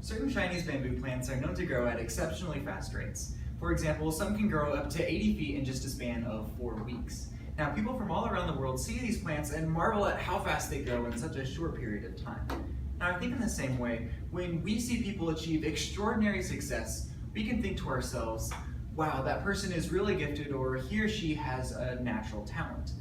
Certain Chinese bamboo plants are known to grow at exceptionally fast rates. For example, some can grow up to 80 feet in just a span of 4 weeks. Now, people from all around the world see these plants and marvel at how fast they grow in such a short period of time. Now, I think in the same way, when we see people achieve extraordinary success, we can think to ourselves, wow, that person is really gifted, or he or she has a natural talent.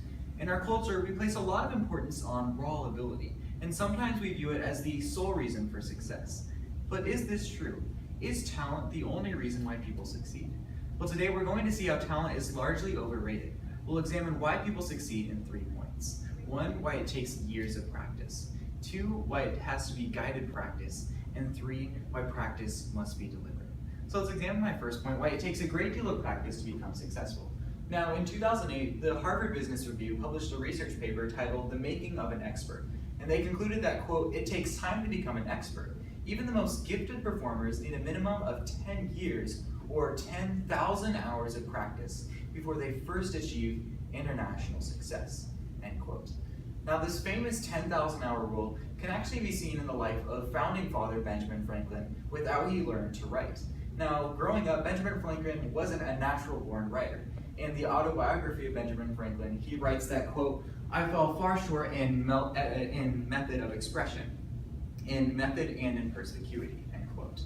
In our culture, we place a lot of importance on raw ability, and sometimes we view it as the sole reason for success. But is this true? Is talent the only reason why people succeed? Well, today we're going to see how talent is largely overrated. We'll examine why people succeed in 3 points. 1, why it takes years of practice. 2, why it has to be guided practice. And 3, why practice must be deliberate. So let's examine my first point, why it takes a great deal of practice to become successful. Now, in 2008, the Harvard Business Review published a research paper titled The Making of an Expert. And they concluded that, quote, it takes time to become an expert. Even the most gifted performers need a minimum of 10 years or 10,000 hours of practice before they first achieve international success, end quote. Now, this famous 10,000 hour rule can actually be seen in the life of founding father Benjamin Franklin with how he learned to write. Now, growing up, Benjamin Franklin wasn't a natural born writer. In the autobiography of Benjamin Franklin, he writes that, quote, I fell far short in method of expression, in method and in perspicuity, end quote.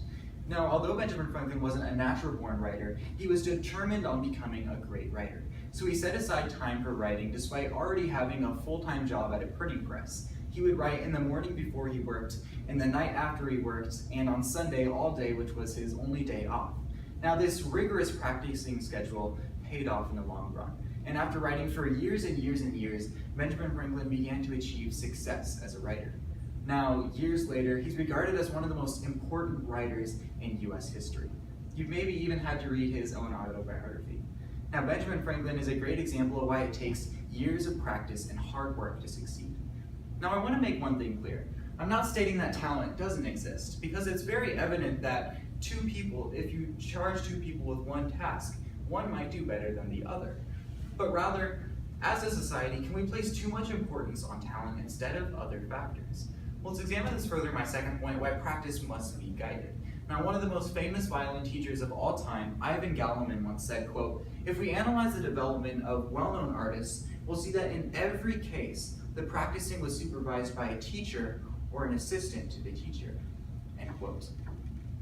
Now, although Benjamin Franklin wasn't a natural born writer, he was determined on becoming a great writer. So he set aside time for writing despite already having a full-time job at a printing press. He would write in the morning before he worked, in the night after he worked, and on Sunday all day, which was his only day off. Now, this rigorous practicing schedule paid off in the long run. And after writing for years and years and years, Benjamin Franklin began to achieve success as a writer. Now, years later, he's regarded as one of the most important writers in US history. You've maybe even had to read his own autobiography. Now, Benjamin Franklin is a great example of why it takes years of practice and hard work to succeed. Now, I want to make one thing clear. I'm not stating that talent doesn't exist, because it's very evident that if you charge 2 people with one task, one might do better than the other. But rather, as a society, can we place too much importance on talent instead of other factors? Well, let's examine this further in my second point, why practice must be guided. Now, one of the most famous violin teachers of all time, Ivan Galliman, once said, quote, if we analyze the development of well-known artists, we'll see that in every case, the practicing was supervised by a teacher or an assistant to the teacher, end quote.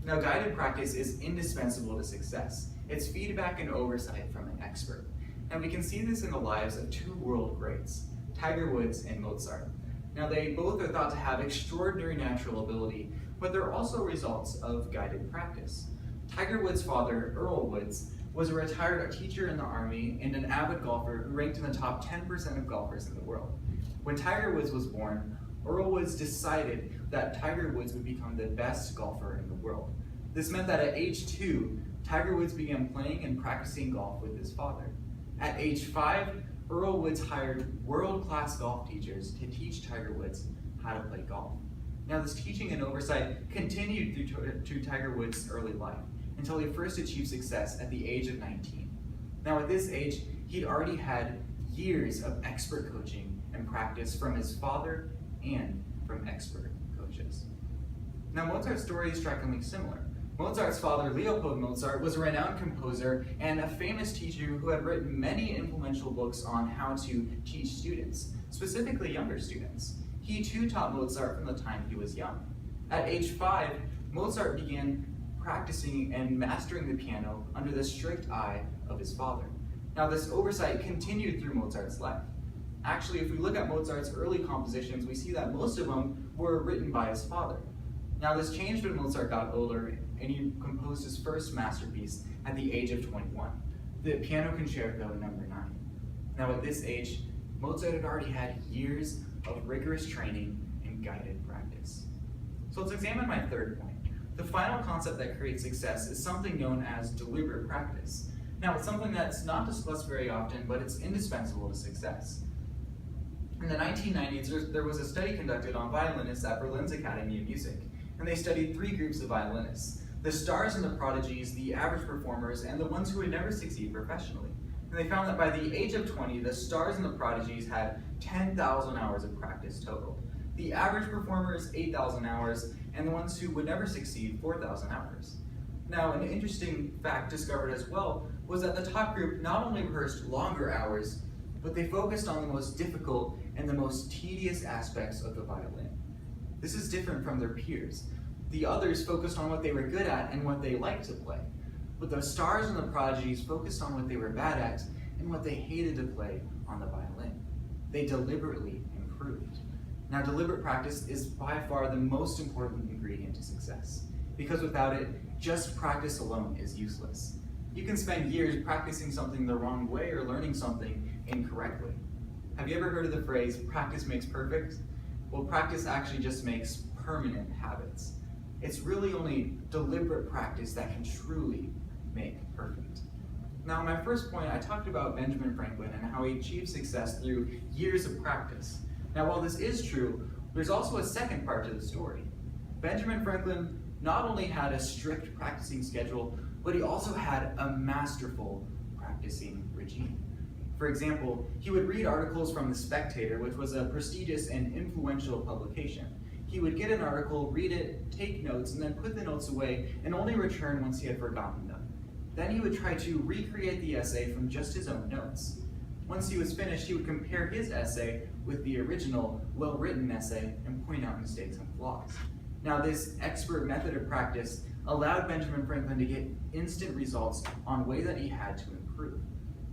Now, guided practice is indispensable to success. It's feedback and oversight from an expert. And we can see this in the lives of 2 world greats, Tiger Woods and Mozart. Now, they both are thought to have extraordinary natural ability, but they're also results of guided practice. Tiger Woods' father, Earl Woods, was a retired teacher in the Army and an avid golfer who ranked in the top 10% of golfers in the world. When Tiger Woods was born, Earl Woods decided that Tiger Woods would become the best golfer in the world. This meant that at age 2, Tiger Woods began playing and practicing golf with his father. At age 5, Earl Woods hired world-class golf teachers to teach Tiger Woods how to play golf. Now, this teaching and oversight continued through Tiger Woods' early life until he first achieved success at the age of 19. Now, at this age, he'd already had years of expert coaching and practice from his father and from expert coaches. Now, Mozart's story is strikingly similar. Mozart's father, Leopold Mozart, was a renowned composer and a famous teacher who had written many influential books on how to teach students, specifically younger students. He too taught Mozart from the time he was young. At age 5, Mozart began practicing and mastering the piano under the strict eye of his father. Now, this oversight continued through Mozart's life. Actually, if we look at Mozart's early compositions, we see that most of them were written by his father. Now, this changed when Mozart got older and he composed his first masterpiece at the age of 21, the Piano Concerto No. 9. Now, at this age, Mozart had already had years of rigorous training and guided practice. So let's examine my third point. The final concept that creates success is something known as deliberate practice. Now, it's something that's not discussed very often, but it's indispensable to success. In the 1990s, there was a study conducted on violinists at Berlin's Academy of Music, and they studied 3 groups of violinists: the stars and the prodigies, the average performers, and the ones who would never succeed professionally. And they found that by the age of 20, the stars and the prodigies had 10,000 hours of practice total. The average performer is 8,000 hours, and the ones who would never succeed, 4,000 hours. Now, an interesting fact discovered as well was that the top group not only rehearsed longer hours, but they focused on the most difficult and the most tedious aspects of the violin. This is different from their peers. The others focused on what they were good at and what they liked to play, but the stars and the prodigies focused on what they were bad at and what they hated to play on the violin. They deliberately improved. Now, deliberate practice is by far the most important ingredient to success, because without it, just practice alone is useless. You can spend years practicing something the wrong way or learning something incorrectly. Have you ever heard of the phrase, practice makes perfect? Well, practice actually just makes permanent habits. It's really only deliberate practice that can truly make perfect. Now, in my first point, I talked about Benjamin Franklin and how he achieved success through years of practice. Now, while this is true, there's also a second part to the story. Benjamin Franklin not only had a strict practicing schedule, but he also had a masterful practicing regime. For example, he would read articles from The Spectator, which was a prestigious and influential publication. He would get an article, read it, take notes, and then put the notes away and only return once he had forgotten them. Then he would try to recreate the essay from just his own notes. Once he was finished, he would compare his essay with the original, well-written essay and point out mistakes and flaws. Now, this expert method of practice allowed Benjamin Franklin to get instant results on a way that he had to improve.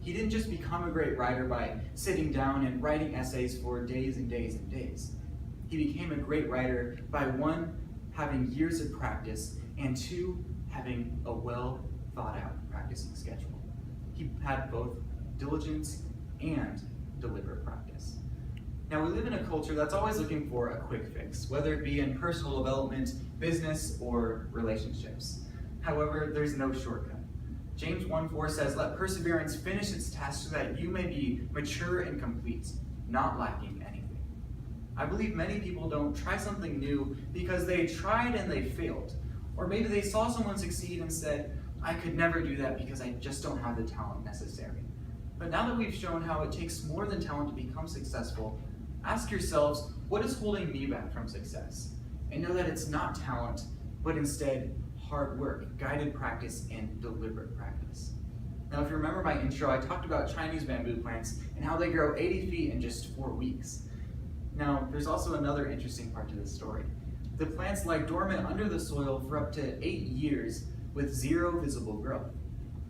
He didn't just become a great writer by sitting down and writing essays for days and days and days. He became a great writer by 1, having years of practice, and 2, having a well thought out practicing schedule. He had both diligence and deliberate practice. Now, we live in a culture that's always looking for a quick fix, whether it be in personal development, business, or relationships. However, there's no shortcut. James 1:4 says, "Let perseverance finish its task so that you may be mature and complete, not lacking anything." I believe many people don't try something new because they tried and they failed. Or maybe they saw someone succeed and said, "I could never do that because I just don't have the talent necessary." But now that we've shown how it takes more than talent to become successful, ask yourselves, what is holding me back from success? And know that it's not talent, but instead hard work, guided practice, and deliberate practice. Now, if you remember my intro, I talked about Chinese bamboo plants and how they grow 80 feet in just 4 weeks. Now, there's also another interesting part to this story. The plants lie dormant under the soil for up to 8 years with 0 visible growth.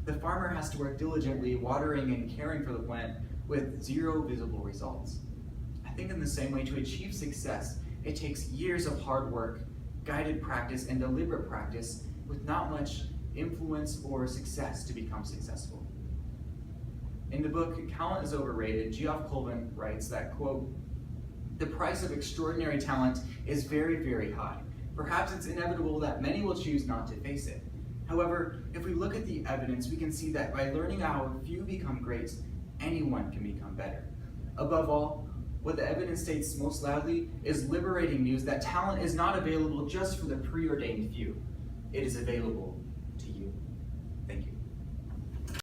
The farmer has to work diligently watering and caring for the plant with 0 visible results. I think in the same way, to achieve success, it takes years of hard work, guided practice, and deliberate practice with not much influence or success to become successful. In the book, Talent is Overrated, Geoff Colvin writes that, quote, "The price of extraordinary talent is very, very high. Perhaps it's inevitable that many will choose not to face it. However, if we look at the evidence, we can see that by learning how a few become great, anyone can become better. Above all, what the evidence states most loudly is liberating news that talent is not available just for the preordained few. It is available